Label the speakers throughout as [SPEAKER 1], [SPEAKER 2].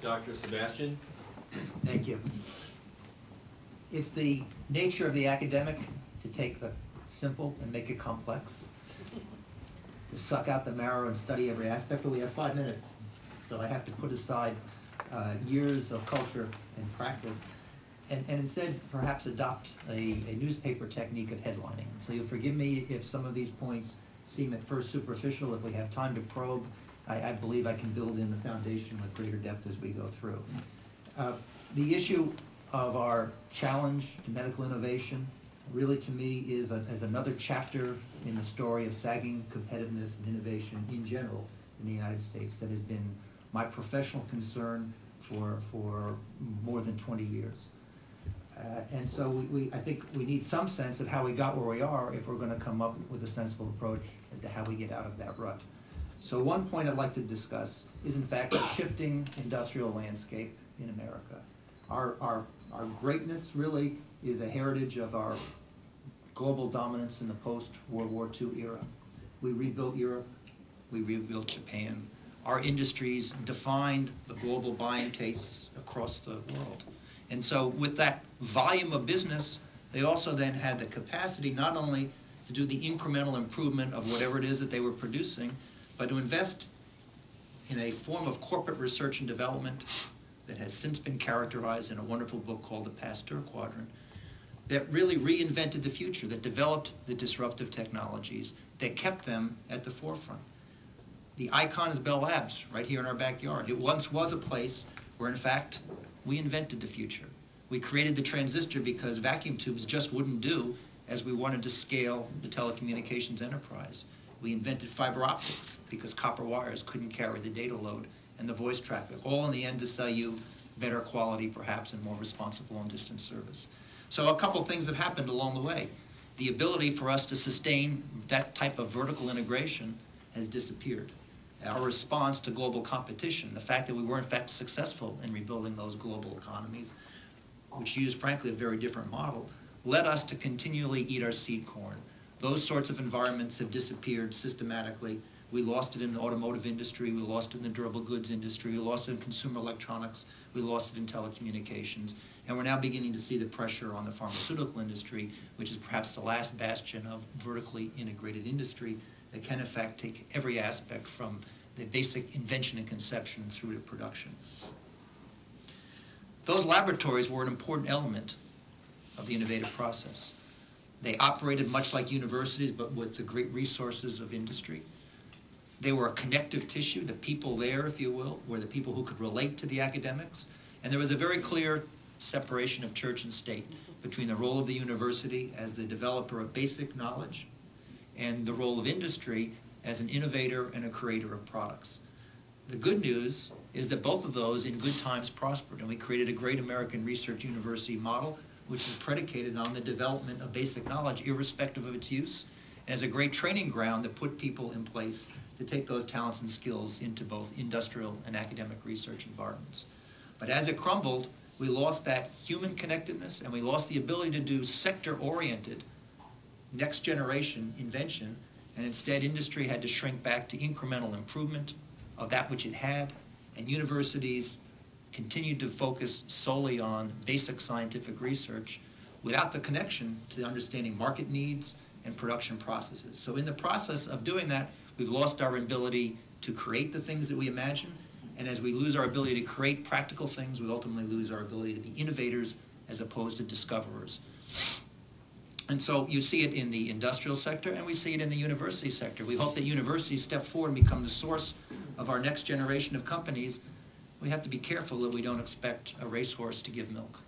[SPEAKER 1] Dr. Sebastian.
[SPEAKER 2] Thank you. It's the nature of the academic to take the simple and make it complex, to suck out the marrow and study every aspect, but we have 5 minutes, so I have to put aside years of culture and practice and instead perhaps adopt a newspaper technique of headlining. So you'll forgive me if some of these points seem at first superficial. If we have time to probe, I believe I can build in the foundation with greater depth as we go through. The issue of our challenge to medical innovation really, to me, is another chapter in the story of sagging competitiveness and innovation in general in the United States that has been my professional concern for more than 20 years. And so I think we need some sense of how we got where we are if we're going to come up with a sensible approach as to how we get out of that rut. So one point I'd like to discuss is, in fact, the shifting industrial landscape in America. Our greatness really is a heritage of our global dominance in the post-World War II era. We rebuilt Europe, we rebuilt Japan. Our industries defined the global buying tastes across the world. And so with that volume of business, they also then had the capacity not only to do the incremental improvement of whatever it is that they were producing, but to invest in a form of corporate research and development that has since been characterized in a wonderful book called the Pasteur Quadrant, that really reinvented the future, that developed the disruptive technologies, that kept them at the forefront. The icon is Bell Labs, right here in our backyard. It once was a place where, in fact, we invented the future. We created the transistor because vacuum tubes just wouldn't do as we wanted to scale the telecommunications enterprise. We invented fiber optics because copper wires couldn't carry the data load and the voice traffic, all in the end to sell you better quality, perhaps, and more responsive long-distance service. So a couple things have happened along the way. The ability for us to sustain that type of vertical integration has disappeared. Our response to global competition, the fact that we were in fact successful in rebuilding those global economies, which used frankly a very different model, led us to continually eat our seed corn. Those sorts of environments have disappeared systematically. We lost it in the automotive industry, we lost it in the durable goods industry, we lost it in consumer electronics, we lost it in telecommunications, and we're now beginning to see the pressure on the pharmaceutical industry, which is perhaps the last bastion of vertically integrated industry that can in fact take every aspect from the basic invention and conception through to production. Those laboratories were an important element of the innovative process. They operated much like universities, but with the great resources of industry. They were a connective tissue. The people there, if you will, were the people who could relate to the academics. And there was a very clear separation of church and state between the role of the university as the developer of basic knowledge and the role of industry as an innovator and a creator of products. The good news is that both of those in good times prospered, and we created a great American research university model which is predicated on the development of basic knowledge irrespective of its use, and as a great training ground that put people in place to take those talents and skills into both industrial and academic research environments. But as it crumbled, we lost that human connectedness, and we lost the ability to do sector-oriented next generation invention, and instead industry had to shrink back to incremental improvement of that which it had, and universities continued to focus solely on basic scientific research without the connection to understanding market needs and production processes. So in the process of doing that, we've lost our ability to create the things that we imagine, and as we lose our ability to create practical things, we ultimately lose our ability to be innovators as opposed to discoverers. And so you see it in the industrial sector, and we see it in the university sector. We hope that universities step forward and become the source of our next generation of companies. We have to be careful that we don't expect a racehorse to give milk.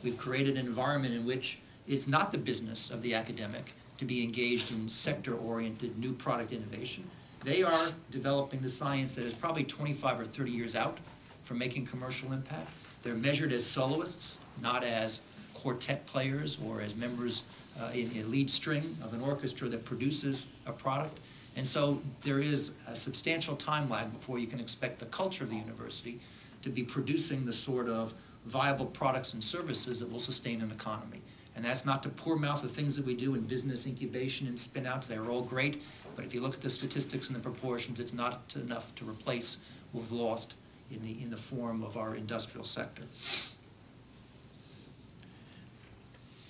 [SPEAKER 2] We've created an environment in which it's not the business of the academic to be engaged in sector-oriented new product innovation. They are developing the science that is probably 25 or 30 years out from making commercial impact. They're measured as soloists, not as quartet players or as members in a lead string of an orchestra that produces a product. And so there is a substantial time lag before you can expect the culture of the university to be producing the sort of viable products and services that will sustain an economy. And that's not to poor mouth the things that we do in business incubation and spin-outs. They are all great, but if you look at the statistics and the proportions, it's not enough to replace what we've lost in the form of our industrial sector.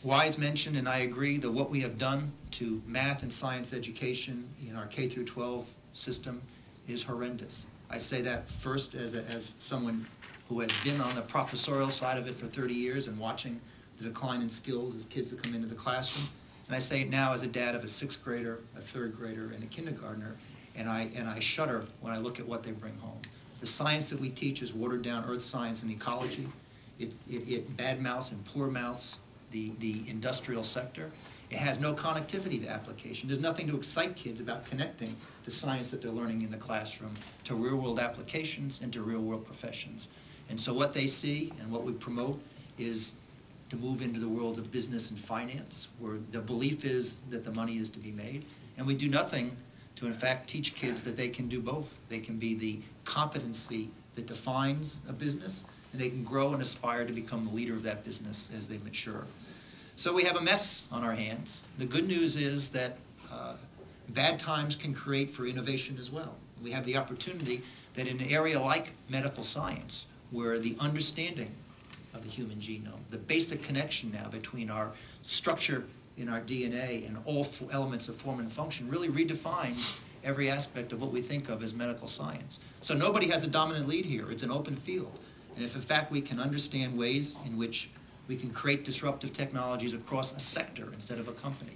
[SPEAKER 2] Wise mentioned, and I agree, that what we have done to math and science education in our K through 12 system is horrendous. I say that first as someone who has been on the professorial side of it for 30 years and watching the decline in skills as kids that come into the classroom. And I say it now as a dad of a 6th grader, a 3rd grader, and a kindergartner, and I shudder when I look at what they bring home. The science that we teach is watered down earth science and ecology. It badmouths and poor mouths the industrial sector. It has no connectivity to application. There's nothing to excite kids about connecting the science that they're learning in the classroom to real-world applications and to real-world professions. And so what they see and what we promote is to move into the worlds of business and finance, where the belief is that the money is to be made. And we do nothing to, in fact, teach kids that they can do both. They can be the competency that defines a business, and they can grow and aspire to become the leader of that business as they mature. So we have a mess on our hands. The good news is that bad times can create for innovation as well. We have the opportunity that in an area like medical science, where the understanding of the human genome, the basic connection now between our structure in our DNA and all elements of form and function really redefines every aspect of what we think of as medical science. So nobody has a dominant lead here. It's an open field. And if in fact we can understand ways in which we can create disruptive technologies across a sector instead of a company,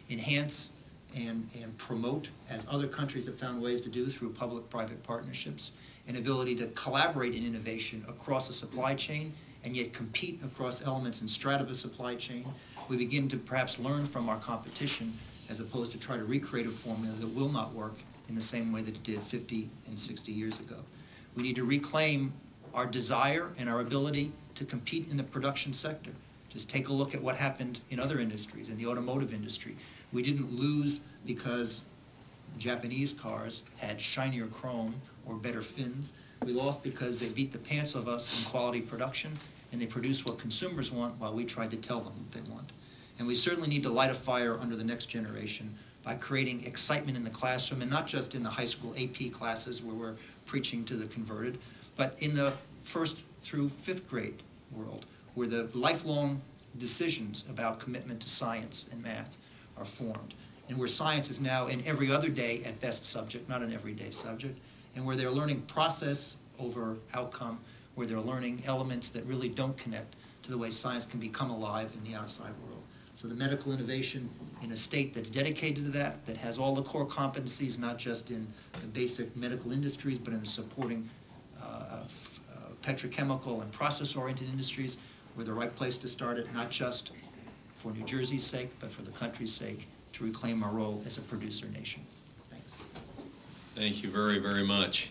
[SPEAKER 2] enhance and promote, as other countries have found ways to do through public-private partnerships, an ability to collaborate in innovation across a supply chain and yet compete across elements and strata of a supply chain, we begin to perhaps learn from our competition as opposed to try to recreate a formula that will not work in the same way that it did 50 and 60 years ago. We need to reclaim our desire and our ability to compete in the production sector. Just take a look at what happened in other industries, in the automotive industry. We didn't lose because Japanese cars had shinier chrome or better fins. We lost because they beat the pants of us in quality production, and they produced what consumers want while we tried to tell them what they want. And we certainly need to light a fire under the next generation by creating excitement in the classroom, and not just in the high school AP classes where we're preaching to the converted, but in the 1st through 5th grade world, where the lifelong decisions about commitment to science and math are formed, and where science is now an every other day at best subject, not an everyday subject, and where they're learning process over outcome, where they're learning elements that really don't connect to the way science can become alive in the outside world. So the medical innovation in a state that's dedicated to that, that has all the core competencies, not just in the basic medical industries, but in the supporting petrochemical and process-oriented industries, we're the right place to start it, not just for New Jersey's sake, but for the country's sake, to reclaim our role as a producer nation. Thanks.
[SPEAKER 1] Thank you very, very much.